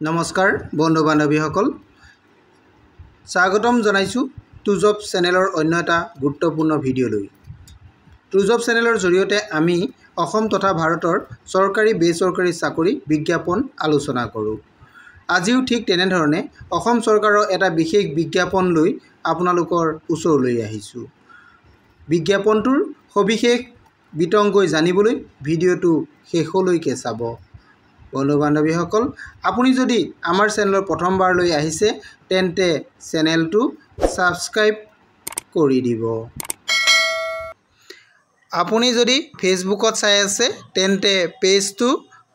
নমস্কাৰ বন্ধু বান্ধৱীসকল স্বাগতম জনাইছো টুজব চেনেলৰ অন্য এটা গুৰুত্বপূৰ্ণ ভিডিঅ'লৈ। টুজব চেনেলৰ জৰিয়তে আমি অসম তথা ভাৰতৰ চৰকাৰী বেচৰকাৰী চাকৰি বিজ্ঞাপন আলোচনা কৰোঁ। আজিও ঠিক তেনেধৰণে অসম চৰকাৰৰ এটা বিশেষ বিজ্ঞাপন লৈ আপোনালোকৰ ওচৰলৈ আহিছোঁ। বিজ্ঞাপনটোৰ সবিশেষ বিতংকৈ জানিবলৈ ভিডিঅ'টো শেষলৈকে চাব। বন্ধু বান্ধৱীসকল, আপুনি যদি আমাৰ চেনেলৰ প্ৰথমবাৰলৈ আহিছে তেন্তে চেনেলটো ছাবস্ক্ৰাইব কৰি দিব। আপুনি যদি ফেচবুকত চাই আছে তেন্তে পেজটো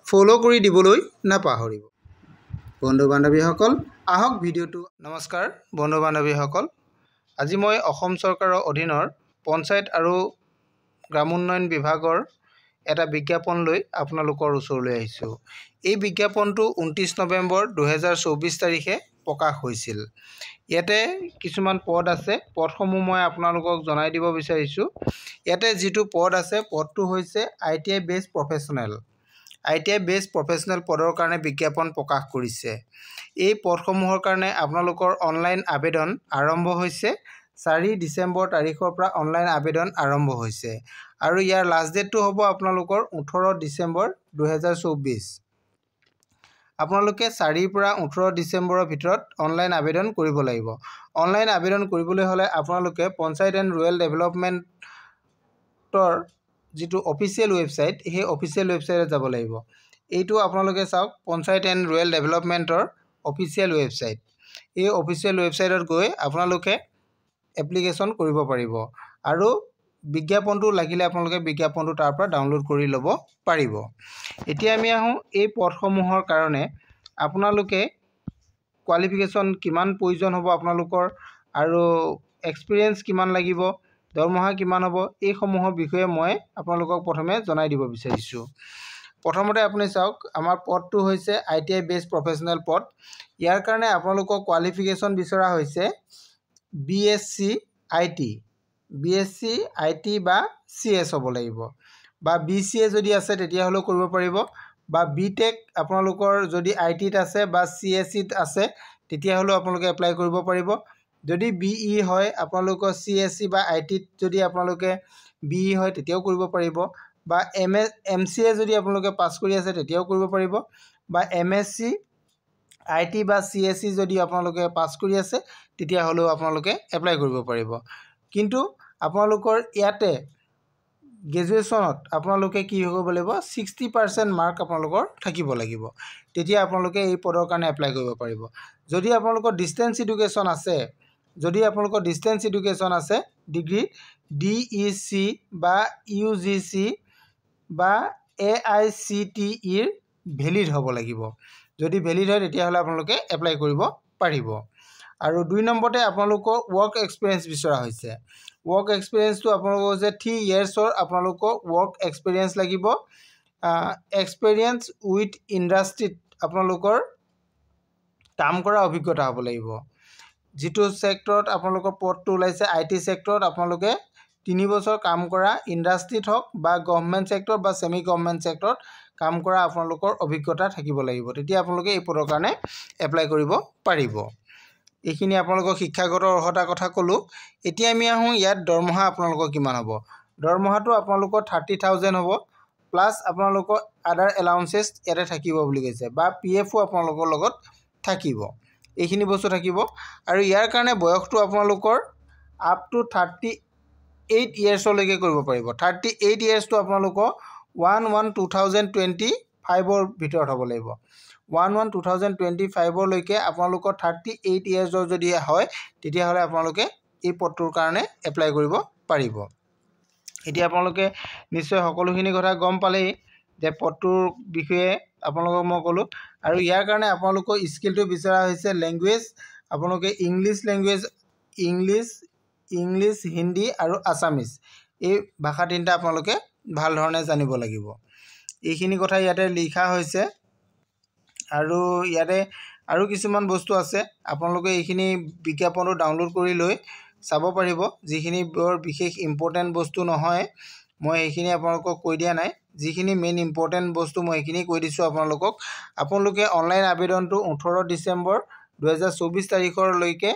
ফ'ল' কৰি দিবলৈ নাপাহৰিব। বন্ধু বান্ধৱীসকল, আহক ভিডিঅ'টো। নমস্কাৰ বন্ধু বান্ধৱীসকল, আজি মই অসম চৰকাৰৰ অধীনৰ পঞ্চায়ত আৰু গ্ৰামোন্নয়ন বিভাগৰ এটা বিজ্ঞাপন লৈ আপোনালোকৰ ওচৰলৈ আহিছোঁ। এই বিজ্ঞাপনটো 29 নৱেম্বৰ 2024 তাৰিখে প্ৰকাশ হৈছিল। ইয়াতে কিছুমান পদ আছে, পদসমূহ মই আপোনালোকক জনাই দিব বিচাৰিছোঁ। ইয়াতে যিটো পদ আছে, পদটো হৈছে ITI বেছ প্ৰফেশ্যনেল। ITI বেছ প্ৰফেশ্যনেল পদৰ কাৰণে বিজ্ঞাপন প্ৰকাশ কৰিছে। এই পদসমূহৰ কাৰণে আপোনালোকৰ অনলাইন আবেদন আৰম্ভ হৈছে। 4 ডিচেম্বৰ তাৰিখৰ পৰা অনলাইন আবেদন আৰম্ভ হৈছে আৰু ইয়াৰ লাষ্ট ডেটটো হ'ব আপোনালোকৰ 18 ডিচেম্বৰ 2024। আপোনালোকে 4 পৰা 18 ডিচেম্বৰৰ ভিতৰত অনলাইন আবেদন কৰিব লাগিব। অনলাইন আবেদন কৰিবলৈ হ'লে আপোনালোকে পঞ্চায়ত এণ্ড ৰুৰেল ডেভেলপমেণ্টৰ যিটো অফিচিয়েল ৱেবছাইট, সেই অফিচিয়েল ৱেবছাইটত যাব লাগিব। এইটো আপোনালোকে চাওক, পঞ্চায়ত এণ্ড ৰুৰেল ডেভেলপমেণ্টৰ অফিচিয়েল ৱেবছাইট। এই অফিচিয়েল ৱেবছাইটত গৈ আপোনালোকে এপ্লিকেশ্যন কৰিব পাৰিব আৰু বিজ্ঞাপনটো লাগিলে আপোনালোকে বিজ্ঞাপনটো তাৰ পৰা ডাউনলোড কৰি ল'ব পাৰিব। এতিয়া আমি আহোঁ এই পদসমূহৰ কাৰণে আপোনালোকে কোৱালিফিকেশ্যন কিমান প্ৰয়োজন হ'ব আপোনালোকৰ আৰু এক্সপিৰিয়েঞ্চ কিমান লাগিব, দৰমহা কিমান হ'ব, এইসমূহৰ বিষয়ে মই আপোনালোকক প্ৰথমে জনাই দিব বিচাৰিছোঁ। প্ৰথমতে আপুনি চাওক, আমাৰ পদটো হৈছে ITI বেছ প্ৰফেশ্যনেল পদ। ইয়াৰ কাৰণে আপোনালোকৰ কোৱালিফিকেশ্যন বিচৰা হৈছে BSc IT, BSc IT বা CS হ'ব লাগিব, বা BCA যদি আছে তেতিয়াহ'লেও কৰিব পাৰিব, বা BTech আপোনালোকৰ যদি ITত আছে বা CSCত আছে তেতিয়াহ'লেও আপোনালোকে এপ্লাই কৰিব পাৰিব। যদি BE হয় আপোনালোকৰ CSC বা ITত যদি আপোনালোকে BE হয় তেতিয়াও কৰিব পাৰিব, বা MCA যদি আপোনালোকে পাছ কৰি আছে তেতিয়াও কৰিব পাৰিব, বা MSc IT বা CSC যদি আপোনালোকে পাছ কৰি আছে তেতিয়াহ'লেও আপোনালোকে এপ্লাই কৰিব পাৰিব। কিন্তু আপোনালোকৰ ইয়াতে গ্ৰেজুৱেশ্যনত আপোনালোকে কি হ'ব লাগিব, 60% মাৰ্ক আপোনালোকৰ থাকিব লাগিব, তেতিয়া আপোনালোকে এই পদৰ কাৰণে এপ্লাই কৰিব পাৰিব। যদি আপোনালোকৰ ডিষ্টেঞ্চ এডুকেশ্যন আছে, ডিগ্ৰী DEC বা UGC বা AICTEৰ ভেলিড হ'ব লাগিব। যদি ভেলিড হয় তেতিয়াহ'লে আপোনালোকে এপ্লাই কৰিব পাৰিব। আৰু 2 নম্বৰতে আপোনালোকৰ ৱৰ্ক এক্সপিৰিয়েঞ্চ বিচৰা হৈছে। ৱৰ্ক এক্সপিৰিয়েঞ্চটো আপোনালোকৰ হৈছে 3 ইয়াৰ্ছৰ আপোনালোকৰ ৱৰ্ক এক্সপিৰিয়েঞ্চ লাগিব। এক্সপিৰিয়েঞ্চ উইথ ইণ্ডাষ্ট্ৰীত আপোনালোকৰ কাম কৰা অভিজ্ঞতা হ'ব লাগিব। যিটো ছেক্টৰত আপোনালোকৰ পদটো ওলাইছে IT ছেক্টৰত আপোনালোকে 3 বছৰ কাম কৰা, ইণ্ডাষ্ট্ৰীত হওক বা গভৰ্ণমেণ্ট ছেক্টৰ বা ছেমি গভৰ্ণমেণ্ট ছেক্টৰত কাম কৰা আপোনালোকৰ অভিজ্ঞতা থাকিব লাগিব, তেতিয়া আপোনালোকে এই পদৰ কাৰণে এপ্লাই কৰিব পাৰিব। এইখিনি আপোনালোকৰ শিক্ষাগত অৰ্হতাৰ কথা ক'লোঁ। এতিয়া আমি আহোঁ ইয়াত দৰমহা আপোনালোকৰ কিমান হ'ব। দৰমহাটো আপোনালোকৰ 30,000 হ'ব, প্লাছ আপোনালোকৰ আদাৰ এলাউঞ্চেছ ইয়াতে থাকিব বুলি কৈছে, বা PFও আপোনালোকৰ লগত থাকিব। এইখিনি বস্তু থাকিব আৰু ইয়াৰ কাৰণে বয়সটো আপোনালোকৰ আপ টু 38 ইয়াৰ্ছলৈকে কৰিব পাৰিব। 38 ইয়াৰ্ছটো আপোনালোকৰ 1/1/2025ৰ ভিতৰত হ'ব লাগিব। 1/1/2025লৈকে আপোনালোকৰ 38 ইয়াৰ্ছৰ যদি হয় তেতিয়াহ'লে আপোনালোকে এই পদটোৰ কাৰণে এপ্লাই কৰিব পাৰিব। এতিয়া আপোনালোকে নিশ্চয় সকলোখিনি কথা গম পালেই যে পদটোৰ বিষয়ে আপোনালোকক মই ক'লোঁ। আৰু ইয়াৰ কাৰণে আপোনালোকৰ স্কিলটো বিচৰা হৈছে লেংগুৱেজ, আপোনালোকে ইংলিছ লেংগুৱেজ, ইংলিছ, হিন্দী আৰু আছামিজ, এই ভাষা 3টা আপোনালোকে ভাল ধৰণে জানিব লাগিব। এইখিনি কথা ইয়াতে লিখা হৈছে। আৰু ইয়াতে আৰু কিছুমান বস্তু আছে, আপোনালোকে এইখিনি বিজ্ঞাপনটো ডাউনলোড কৰি লৈ চাব পাৰিব, যিখিনি বৰ বিশেষ ইম্পৰ্টেণ্ট বস্তু নহয়। মই সেইখিনি আপোনালোকক কৈ দিয়া নাই যিখিনি মেইন ইম্পৰ্টেণ্ট বস্তু মই সেইখিনি কৈ দিছোঁ আপোনালোকক আপোনালোকে অনলাইন আবেদনটো 18 ডিচেম্বৰ 2024 তাৰিখলৈকে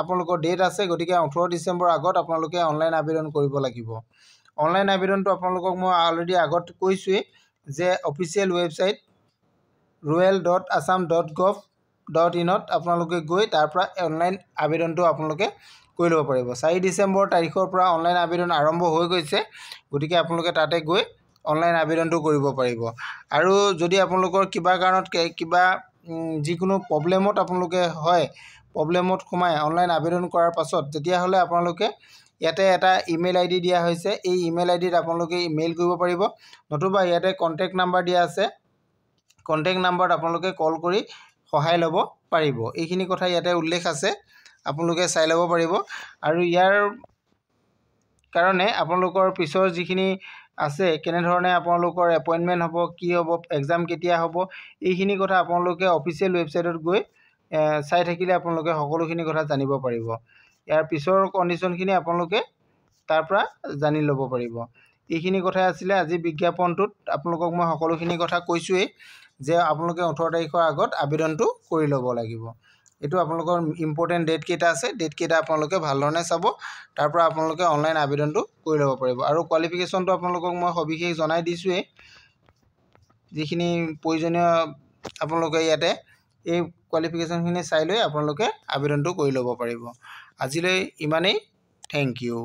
আপোনালোকৰ ডেট আছে গতিকে 18 ডিচেম্বৰ আগত আপোনালোকে অনলাইন আবেদন কৰিব লাগিব অনলাইন আবেদনটো আপোনালোকক মই অলৰেডি আগত কৈছোঁৱেই যে অফিচিয়েল ৱেবছাইট royal.assam.gov.in আপোনালোকে গৈ তাৰ পৰা অনলাইন আবেদনটো আপোনালোকে কৰি ল'ব পাৰিব 4 ডিচেম্বৰ তাৰিখৰ পৰা অনলাইন আবেদন আৰম্ভ হৈ গৈছে গতিকে আপোনালোকে তাতে গৈ অনলাইন আবেদনটো কৰিব পাৰিব আৰু যদি আপোনালোকৰ কিবা কাৰণত কিবা যিকোনো প্ৰব্লেমত আপোনালোকে হয় প্ৰব্লেমত সোমাই অনলাইন আবেদন কৰাৰ পাছত তেতিয়াহ'লে আপোনালোকে ইয়াতে এটা ইমেইল আইডি দিয়া হৈছে এই ইমেইল আইডিত আপোনালোকে ইমেইল কৰিব পাৰিব নতুবা ইয়াতে কন্টেক্ট নাম্বাৰ দিয়া আছে কন্টেক্ট নাম্বাৰত আপোনালোকে কল কৰি সহায় ল'ব পাৰিব এইখিনি কথা ইয়াতে উল্লেখ আছে আপোনালোকে চাই ল'ব পাৰিব আৰু ইয়াৰ কাৰণে আপোনালোকৰ পিছৰ যিখিনি আছে কেনেধৰণে আপোনালোকৰ এপইণ্টমেণ্ট হ'ব কি হ'ব এক্সাম কেতিয়া হ'ব এইখিনি কথা আপোনালোকে অফিচিয়েল ৱেবছাইটত গৈ চাই থাকিলে আপোনালোকে সকলোখিনি কথা জানিব পাৰিব ইয়াৰ পিছৰ কণ্ডিশ্যনখিনি আপোনালোকে তাৰ পৰা জানি ল'ব পাৰিব এইখিনি কথাই আছিলে আজি বিজ্ঞাপনটোত আপোনালোকক মই সকলোখিনি কথা কৈছোঁৱেই যে আপোনালোকে 18 তাৰিখৰ আগত আবেদনটো কৰি ল'ব লাগিব এইটো আপোনালোকৰ ইম্পৰ্টেণ্ট ডেট কেইটা আছে ডেট কেইটা আপোনালোকে ভালধৰণে চাব তাৰ পৰা আপোনালোকে অনলাইন আবেদনটো কৰি ল'ব পাৰিব আৰু কোৱালিফিকেশ্যনটো আপোনালোকক মই সবিশেষ জনাই দিছোঁৱেই যিখিনি প্ৰয়োজনীয় আপোনালোকে ইয়াতে এই কোৱালিফিকেশ্যনখিনি চাই লৈ আপোনালোকে আবেদনটো কৰি ল'ব পাৰিব আজিলৈ ইমানেই থেংক ইউ